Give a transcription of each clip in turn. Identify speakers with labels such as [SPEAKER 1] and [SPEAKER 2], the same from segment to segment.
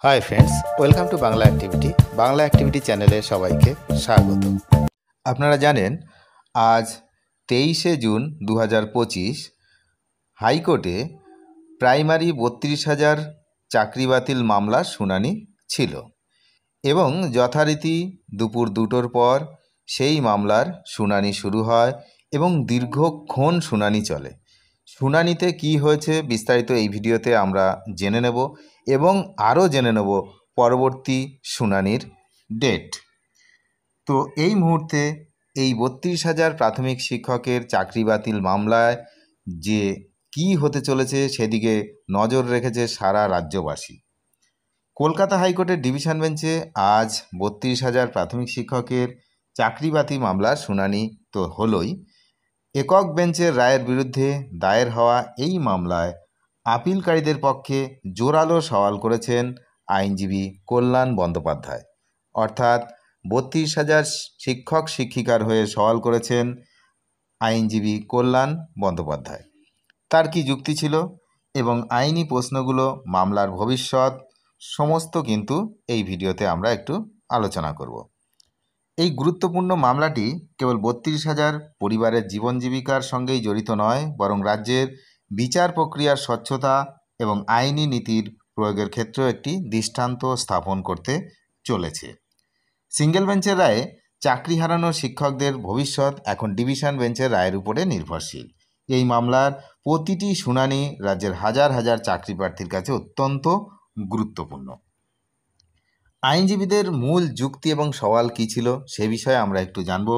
[SPEAKER 1] Hi friends, welcome to Bangla activity. Bangla activity চ্যানেলে সবাইকে স্বাগত। আপনারা জানেন আজ 23শে জুন 2025 হাইকোর্টে প্রাইমারি 32,000 চাকরি বাতিল মামলার শুনানি ছিল এবং যথারীতি দুপুর 2টোর পর সেই মামলার শুনানি শুরু হয় এবং দীর্ঘক্ষণ শুনানি চলে। শুনানিতে কি হয়েছে বিস্তারিত এই ভিডিওতে আমরা জেনে নেব এবং আরও জেনে নেব পরবর্তী শুনানির ডেট। তো এই মুহূর্তে এই 32,000 প্রাথমিক শিক্ষকের চাকরি বাতিল মামলায় যে কি হতে চলেছে সেদিকে নজর রেখেছে সারা রাজ্যবাসী। কলকাতা হাইকোর্টের ডিভিশন বেঞ্চে আজ 32,000 প্রাথমিক শিক্ষকের চাকরি বাতিল মামলার শুনানি তো হলোই। একক বেঞ্চের রায়ের বিরুদ্ধে দায়ের হওয়া এই মামলায় আপিলকারীদের পক্ষে জোরালো সওয়াল করেছেন আইনজীবী কল্যাণ বন্দ্যোপাধ্যায়। অর্থাৎ 32,000 শিক্ষক শিক্ষিকার হয়ে সওয়াল করেছেন আইনজীবী কল্যাণ বন্দ্যোপাধ্যায়। তার কি যুক্তি ছিল এবং আইনি প্রশ্নগুলো, মামলার ভবিষ্যৎ সমস্ত কিন্তু এই ভিডিওতে আমরা একটু আলোচনা করব। এই গুরুত্বপূর্ণ মামলাটি কেবল 32,000 পরিবারের জীবন জীবিকার সঙ্গেই জড়িত নয়, বরং রাজ্যের বিচার প্রক্রিয়ার স্বচ্ছতা এবং আইনি নীতির প্রয়োগের ক্ষেত্রেও একটি দৃষ্টান্ত স্থাপন করতে চলেছে। সিঙ্গেল বেঞ্চের রায়ে চাকরি হারানো শিক্ষকদের ভবিষ্যৎ এখন ডিভিশন বেঞ্চের রায়ের উপরে নির্ভরশীল। এই মামলার প্রতিটি শুনানি রাজ্যের হাজার হাজার চাকরি প্রার্থীর কাছে অত্যন্ত গুরুত্বপূর্ণ। আইনজীবীদের মূল যুক্তি এবং সওয়াল কী ছিল সে বিষয়ে আমরা একটু জানব।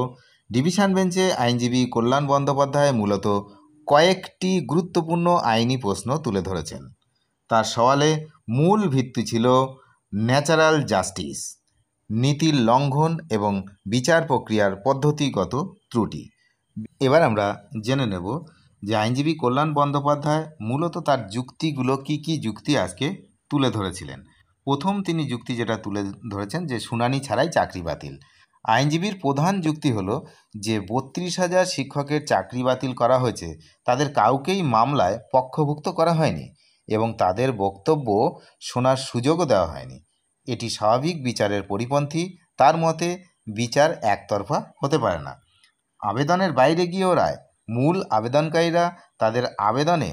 [SPEAKER 1] ডিভিশন বেঞ্চে আইনজীবী কল্যাণ বন্দ্যোপাধ্যায় মূলত কয়েকটি গুরুত্বপূর্ণ আইনি প্রশ্ন তুলে ধরেছেন। তার সওয়ালে মূল ভিত্তি ছিল ন্যাচারাল জাস্টিস, নীতির লঙ্ঘন এবং বিচার প্রক্রিয়ার পদ্ধতিগত ত্রুটি। এবার আমরা জেনে নেব যে আইনজীবী কল্যাণ বন্দ্যোপাধ্যায় মূলত তার যুক্তিগুলো কি যুক্তি আজকে তুলে ধরেছিলেন। প্রথম তিনি যুক্তি যেটা তুলে ধরেছেন যে শুনানি ছাড়াই চাকরি বাতিল। আইনজীবীর প্রধান যুক্তি হলো যে 32,000 শিক্ষকের চাকরি বাতিল করা হয়েছে, তাদের কাউকেই মামলায় পক্ষভুক্ত করা হয়নি এবং তাদের বক্তব্য শোনার সুযোগও দেওয়া হয়নি। এটি স্বাভাবিক বিচারের পরিপন্থী। তার মতে বিচার একতরফা হতে পারে না। আবেদনের বাইরে গিয়েও রায়, মূল আবেদনকারীরা তাদের আবেদনে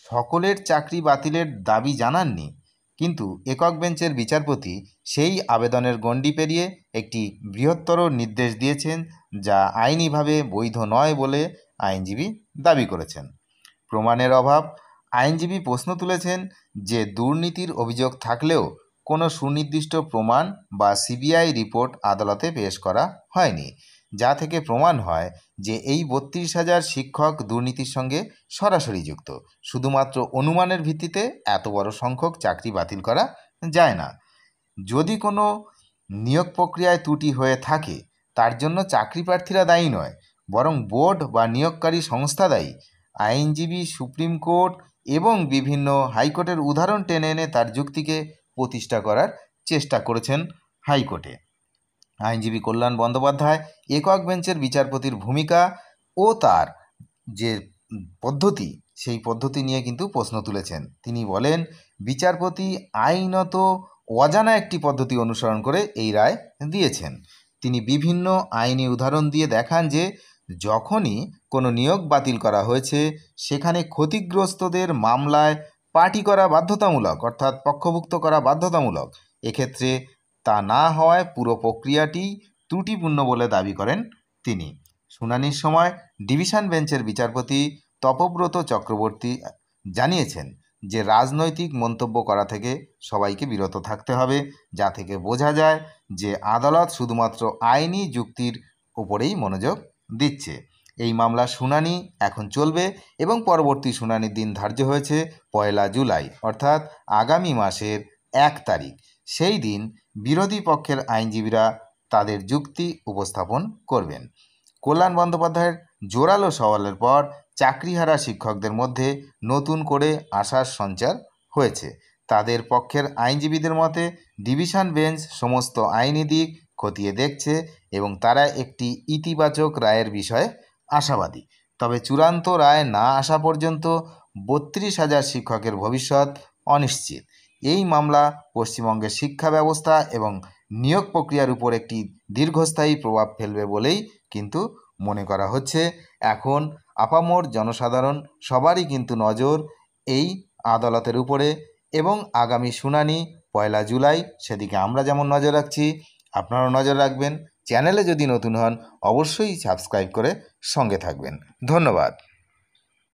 [SPEAKER 1] সকলের চাকরি বাতিলের দাবি জানাননি, কিন্তু একক বেঞ্চের বিচারপতি সেই আবেদনের গণ্ডি পেরিয়ে একটি বৃহত্তর নির্দেশ দিয়েছেন যা আইনিভাবে বৈধ নয় বলে আইনজীবী দাবি করেছেন। প্রমাণের অভাব। আইনজীবী প্রশ্ন তুলেছেন যে দুর্নীতির অভিযোগ থাকলেও কোনো সুনির্দিষ্ট প্রমাণ বা সিবিআই রিপোর্ট আদালতে পেশ করা হয়নি, যা থেকে প্রমাণ হয় যে এই 32,000 শিক্ষক দুর্নীতির সঙ্গে সরাসরি যুক্ত। শুধুমাত্র অনুমানের ভিত্তিতে এত বড় সংখ্যক চাকরি বাতিল করা যায় না। যদি কোনো নিয়োগ প্রক্রিয়ায় ত্রুটি হয়ে থাকে তার জন্য চাকরি প্রার্থীরা দায়ী নয়, বরং বোর্ড বা নিয়োগকারী সংস্থা দায়ী। আইনজীবী সুপ্রিম কোর্ট এবং বিভিন্ন হাইকোর্টের উদাহরণ টেনে এনে তার যুক্তিকে প্রতিষ্ঠা করার চেষ্টা করেছেন হাইকোর্টে। আইনজীবী কল্যাণ বন্দ্যোপাধ্যায় একক বেঞ্চের বিচারপতির ভূমিকা ও তার যে পদ্ধতি সেই পদ্ধতি নিয়ে কিন্তু প্রশ্ন তুলেছেন। তিনি বলেন, বিচারপতি আইনত অজানা একটি পদ্ধতি অনুসরণ করে এই রায় দিয়েছেন। তিনি বিভিন্ন আইনি উদাহরণ দিয়ে দেখান যে যখনই কোনো নিয়োগ বাতিল করা হয়েছে সেখানে ক্ষতিগ্রস্তদের মামলায় পার্টি করা বাধ্যতামূলক, অর্থাৎ পক্ষভুক্ত করা বাধ্যতামূলক। এক্ষেত্রে তা না হওয়ায় পুরো প্রক্রিয়াটি ত্রুটিপূর্ণ বলে দাবি করেন তিনি। শুনানির সময় ডিভিশন বেঞ্চের বিচারপতি তপব্রত চক্রবর্তী জানিয়েছেন যে রাজনৈতিক মন্তব্য করা থেকে সবাইকে বিরত থাকতে হবে, যা থেকে বোঝা যায় যে আদালত শুধুমাত্র আইনি যুক্তির উপরেই মনোযোগ দিচ্ছে। এই মামলার শুনানি এখন চলবে এবং পরবর্তী শুনানির দিন ধার্য হয়েছে 1 জুলাই, অর্থাৎ আগামী মাসের 1 তারিখ। সেই দিন বিরোধী পক্ষের আইনজীবীরা তাদের যুক্তি উপস্থাপন করবেন। কল্যাণ বন্দ্যোপাধ্যায়ের জোরালো সওয়ালের পর চাকরিহারা শিক্ষকদের মধ্যে নতুন করে আশার সঞ্চার হয়েছে। তাদের পক্ষের আইনজীবীদের মতে ডিভিশন বেঞ্চ সমস্ত আইনি দিক খতিয়ে দেখছে এবং তারা একটি ইতিবাচক রায়ের বিষয়ে আশাবাদী। তবে চূড়ান্ত রায় না আসা পর্যন্ত 32,000 শিক্ষকের ভবিষ্যৎ অনিশ্চিত। এই মামলা পশ্চিমবঙ্গের শিক্ষা ব্যবস্থা এবং নিয়োগ প্রক্রিয়ার উপর একটি দীর্ঘস্থায়ী প্রভাব ফেলবে বলেই কিন্তু মনে করা হচ্ছে। এখন আপামর জনসাধারণ সবারই কিন্তু নজর এই আদালতের উপরে এবং আগামী শুনানি 1 জুলাই, সেদিকে আমরা যেমন নজর রাখছি আপনারাও নজর রাখবেন। চ্যানেলে যদি নতুন হন অবশ্যই সাবস্ক্রাইব করে সঙ্গে থাকবেন। ধন্যবাদ।